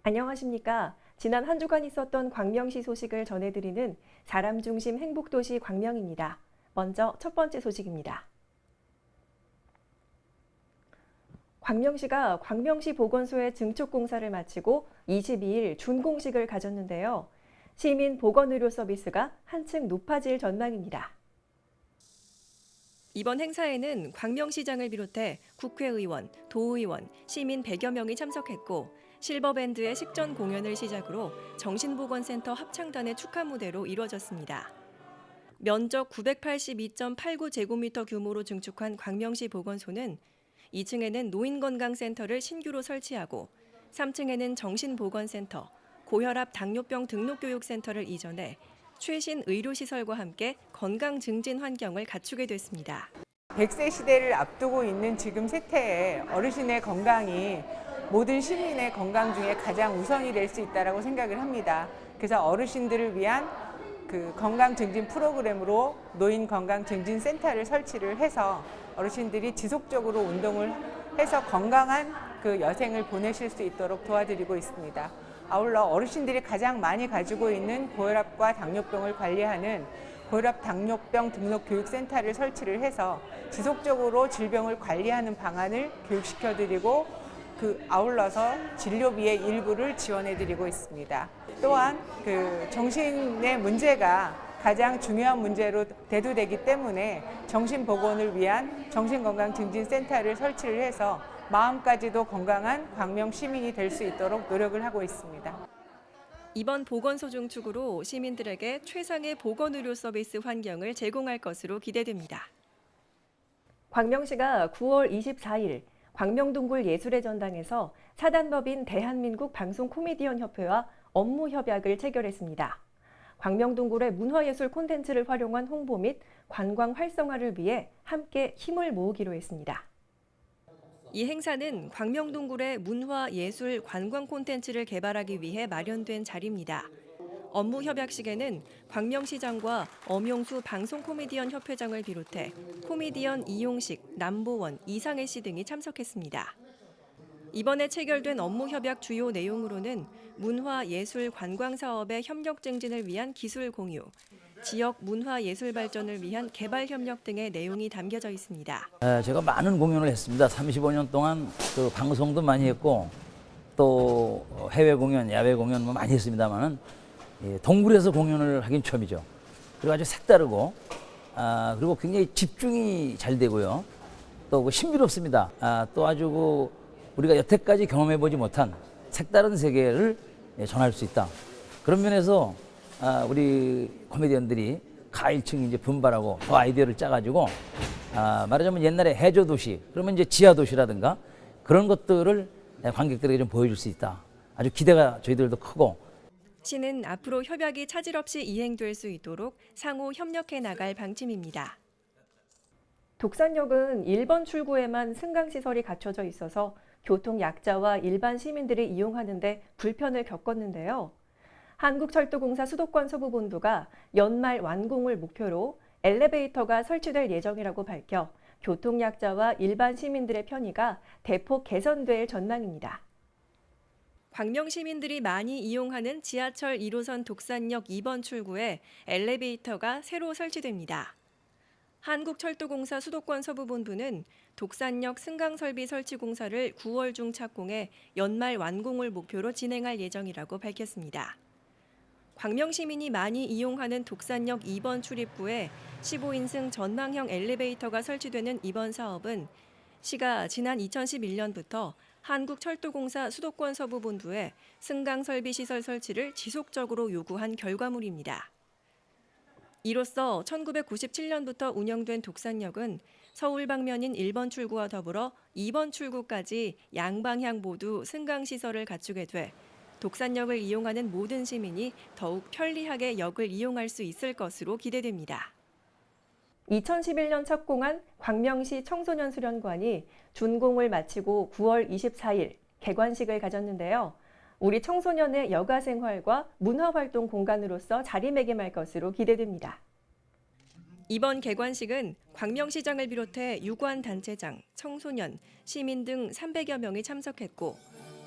안녕하십니까. 지난 한 주간 있었던 광명시 소식을 전해드리는 사람 중심 행복도시 광명입니다. 먼저 첫 번째 소식입니다. 광명시가 광명시 보건소의 증축 공사를 마치고 22일 준공식을 가졌는데요. 시민 보건의료 서비스가 한층 높아질 전망입니다. 이번 행사에는 광명시장을 비롯해 국회의원, 도의원, 시민 100여 명이 참석했고 실버밴드의 식전 공연을 시작으로 정신보건센터 합창단의 축하 무대로 이루어졌습니다. 면적 982.89제곱미터 규모로 증축한 광명시 보건소는 2층에는 노인건강센터를 신규로 설치하고 3층에는 정신보건센터, 고혈압 당뇨병 등록교육센터를 이전해 최신 의료시설과 함께 건강 증진 환경을 갖추게 됐습니다. 100세 시대를 앞두고 있는 지금 세태에 어르신의 건강이 모든 시민의 건강 중에 가장 우선이 될 수 있다고 생각을 합니다. 그래서 어르신들을 위한 건강 증진 프로그램으로 노인 건강 증진 센터를 설치를 해서 어르신들이 지속적으로 운동을 해서 건강한 여생을 보내실 수 있도록 도와드리고 있습니다. 아울러 어르신들이 가장 많이 가지고 있는 고혈압과 당뇨병을 관리하는 고혈압 당뇨병 등록교육센터를 설치를 해서 지속적으로 질병을 관리하는 방안을 교육시켜드리고 아울러서 진료비의 일부를 지원해드리고 있습니다. 또한 정신의 문제가 가장 중요한 문제로 대두되기 때문에 정신보건을 위한 정신건강증진센터를 설치를 해서 마음까지도 건강한 광명 시민이 될 수 있도록 노력을 하고 있습니다. 이번 보건소 증축으로 시민들에게 최상의 보건의료 서비스 환경을 제공할 것으로 기대됩니다. 광명시가 9월 24일 광명동굴 예술의 전당에서 사단법인 대한민국 방송 코미디언 협회와 업무 협약을 체결했습니다. 광명동굴의 문화예술 콘텐츠를 활용한 홍보 및 관광 활성화를 위해 함께 힘을 모으기로 했습니다. 이 행사는 광명동굴의 문화, 예술, 관광 콘텐츠를 개발하기 위해 마련된 자리입니다. 업무 협약식에는 광명시장과 엄용수 방송 코미디언 협회장을 비롯해 코미디언 이용식, 남보원, 이상해 씨 등이 참석했습니다. 이번에 체결된 업무 협약 주요 내용으로는 문화, 예술, 관광 사업의 협력 증진을 위한 기술 공유, 지역 문화 예술 발전을 위한 개발 협력 등의 내용이 담겨져 있습니다. 제가 많은 공연을 했습니다. 35년 동안 방송도 많이 했고 또 해외 공연, 야외 공연 많이 했습니다만은 동굴에서 공연을 하긴 처음이죠. 그리고 아주 색다르고 그리고 굉장히 집중이 잘 되고요. 또 신비롭습니다. 또 아주 우리가 여태까지 경험해보지 못한 색다른 세계를 전할 수 있다. 그런 면에서 우리 코미디언들이 가일층 이제 분발하고 더 아이디어를 짜가지고 말하자면 옛날에 해저 도시 그러면 이제 지하 도시라든가 그런 것들을 관객들에게 좀 보여줄 수 있다. 아주 기대가 저희들도 크고. 시는 앞으로 협약이 차질 없이 이행될 수 있도록 상호 협력해 나갈 방침입니다. 독산역은 1번 출구에만 승강시설이 갖춰져 있어서 교통약자와 일반 시민들이 이용하는 데 불편을 겪었는데요. 한국철도공사 수도권 서부본부가 연말 완공을 목표로 엘리베이터가 설치될 예정이라고 밝혀 교통약자와 일반 시민들의 편의가 대폭 개선될 전망입니다. 광명 시민들이 많이 이용하는 지하철 1호선 독산역 2번 출구에 엘리베이터가 새로 설치됩니다. 한국철도공사 수도권 서부본부는 독산역 승강설비 설치 공사를 9월 중 착공해 연말 완공을 목표로 진행할 예정이라고 밝혔습니다. 광명 시민이 많이 이용하는 독산역 2번 출입구에 15인승 전망형 엘리베이터가 설치되는 이번 사업은 시가 지난 2011년부터 한국철도공사 수도권 서부본부에 승강설비 시설 설치를 지속적으로 요구한 결과물입니다. 이로써 1997년부터 운영된 독산역은 서울 방면인 1번 출구와 더불어 2번 출구까지 양방향 모두 승강시설을 갖추게 돼 독산역을 이용하는 모든 시민이 더욱 편리하게 역을 이용할 수 있을 것으로 기대됩니다. 2011년 착공한 광명시 청소년 수련관이 준공을 마치고 9월 24일 개관식을 가졌는데요. 우리 청소년의 여가 생활과 문화활동 공간으로서 자리매김할 것으로 기대됩니다. 이번 개관식은 광명시장을 비롯해 유관단체장, 청소년, 시민 등 300여 명이 참석했고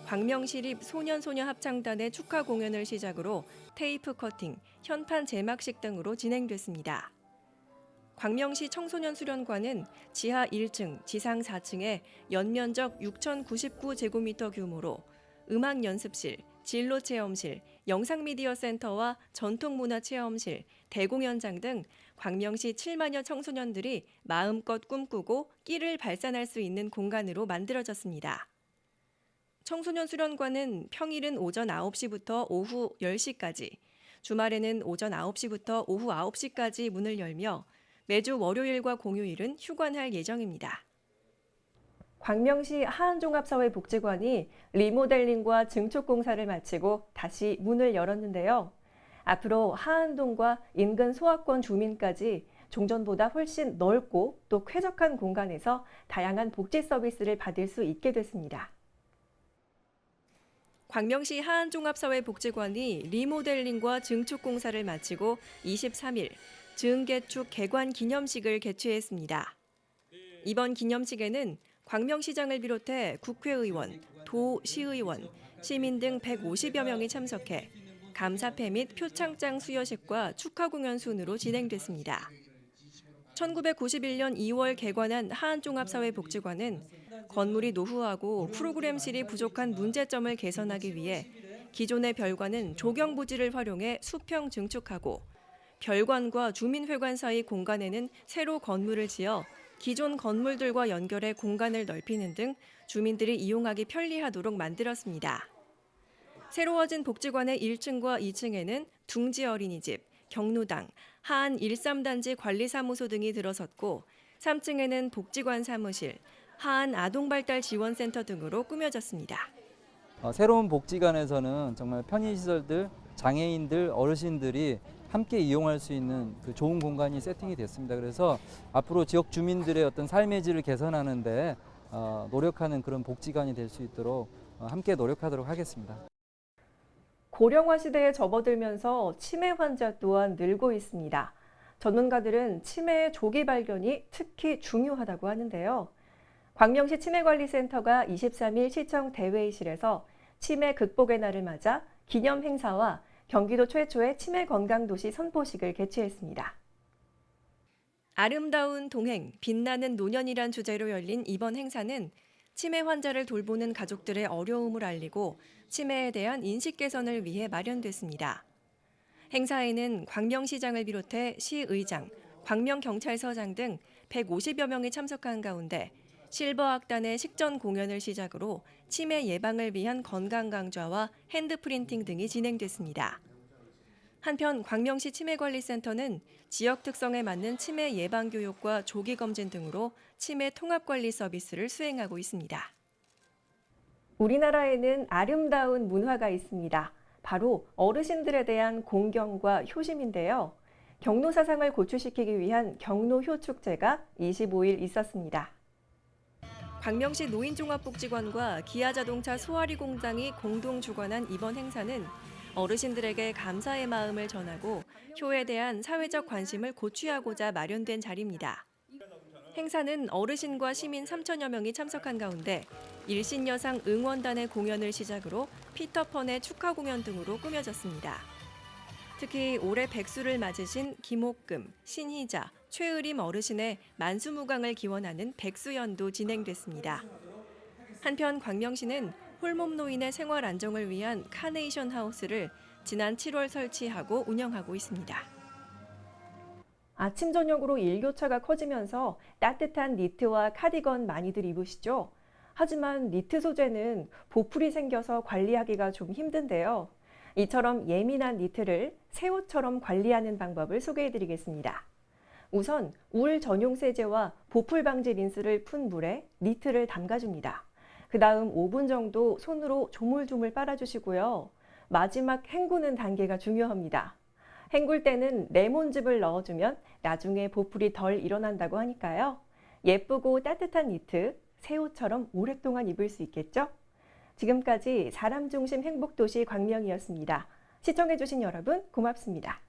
광명시립 소년소녀 합창단의 축하 공연을 시작으로 테이프 커팅, 현판 제막식 등으로 진행됐습니다. 광명시 청소년 수련관은 지하 1층, 지상 4층에 연면적 6,099제곱미터 규모로 음악 연습실, 진로 체험실, 영상미디어 센터와 전통문화 체험실, 대공연장 등 광명시 7만여 청소년들이 마음껏 꿈꾸고 끼를 발산할 수 있는 공간으로 만들어졌습니다. 청소년 수련관은 평일은 오전 9시부터 오후 10시까지, 주말에는 오전 9시부터 오후 9시까지 문을 열며 매주 월요일과 공휴일은 휴관할 예정입니다. 광명시 하안종합사회복지관이 리모델링과 증축 공사를 마치고 다시 문을 열었는데요. 앞으로 하안동과 인근 소하권 주민까지 종전보다 훨씬 넓고 또 쾌적한 공간에서 다양한 복지 서비스를 받을 수 있게 됐습니다. 광명시 하안종합사회복지관이 리모델링과 증축 공사를 마치고 23일 증개축 개관 기념식을 개최했습니다. 이번 기념식에는 광명시장을 비롯해 국회의원, 도시의원, 시민 등 150여 명이 참석해 감사패 및 표창장 수여식과 축하 공연 순으로 진행됐습니다. 1991년 2월 개관한 하안종합사회복지관은 건물이 노후하고 프로그램실이 부족한 문제점을 개선하기 위해 기존의 별관은 조경 부지를 활용해 수평 증축하고 별관과 주민회관 사이 공간에는 새로 건물을 지어 기존 건물들과 연결해 공간을 넓히는 등 주민들이 이용하기 편리하도록 만들었습니다. 새로워진 복지관의 1층과 2층에는 둥지 어린이집, 경로당, 하안 13단지 관리사무소 등이 들어섰고 3층에는 복지관 사무실, 하안 아동발달지원센터 등으로 꾸며졌습니다. 새로운 복지관에서는 정말 편의시설들, 장애인들, 어르신들이 함께 이용할 수 있는 그 좋은 공간이 세팅이 됐습니다. 그래서 앞으로 지역 주민들의 어떤 삶의 질을 개선하는 데 노력하는 그런 복지관이 될 수 있도록 함께 노력하도록 하겠습니다. 고령화 시대에 접어들면서 치매 환자 또한 늘고 있습니다. 전문가들은 치매의 조기 발견이 특히 중요하다고 하는데요. 광명시 치매관리센터가 23일 시청 대회의실에서 치매 극복의 날을 맞아 기념 행사와 경기도 최초의 치매 건강도시 선포식을 개최했습니다. 아름다운 동행, 빛나는 노년이란 주제로 열린 이번 행사는 치매 환자를 돌보는 가족들의 어려움을 알리고 치매에 대한 인식 개선을 위해 마련됐습니다. 행사에는 광명시장을 비롯해 시의장, 광명경찰서장 등 150여 명이 참석한 가운데 실버악단의 식전 공연을 시작으로 치매 예방을 위한 건강 강좌와 핸드프린팅 등이 진행됐습니다. 한편 광명시 치매관리센터는 지역 특성에 맞는 치매 예방 교육과 조기 검진 등으로 치매 통합관리 서비스를 수행하고 있습니다. 우리나라에는 아름다운 문화가 있습니다. 바로 어르신들에 대한 공경과 효심인데요. 경로 사상을 고취시키기 위한 경로효 축제가 25일 있었습니다. 광명시 노인종합복지관과 기아자동차 소아리 공장이 공동 주관한 이번 행사는 어르신들에게 감사의 마음을 전하고 효에 대한 사회적 관심을 고취하고자 마련된 자리입니다. 행사는 어르신과 시민 3천여 명이 참석한 가운데 일신여상 응원단의 공연을 시작으로 피터펀의 축하 공연 등으로 꾸며졌습니다. 특히 올해 백수를 맞으신 김옥금, 신희자, 최의림 어르신의 만수무강을 기원하는 백수연도 진행됐습니다. 한편 광명시는 홀몸 노인의 생활 안정을 위한 카네이션 하우스를 지난 7월 설치하고 운영하고 있습니다. 아침 저녁으로 일교차가 커지면서 따뜻한 니트와 카디건 많이들 입으시죠? 하지만 니트 소재는 보풀이 생겨서 관리하기가 좀 힘든데요. 이처럼 예민한 니트를 새 옷처럼 관리하는 방법을 소개해드리겠습니다. 우선 울 전용 세제와 보풀 방지 린스를 푼 물에 니트를 담가줍니다. 그 다음 5분 정도 손으로 조물조물 빨아주시고요. 마지막 헹구는 단계가 중요합니다. 헹굴 때는 레몬즙을 넣어주면 나중에 보풀이 덜 일어난다고 하니까요. 예쁘고 따뜻한 니트, 새 옷처럼 오랫동안 입을 수 있겠죠? 지금까지 사람 중심 행복도시 광명이었습니다. 시청해주신 여러분 고맙습니다.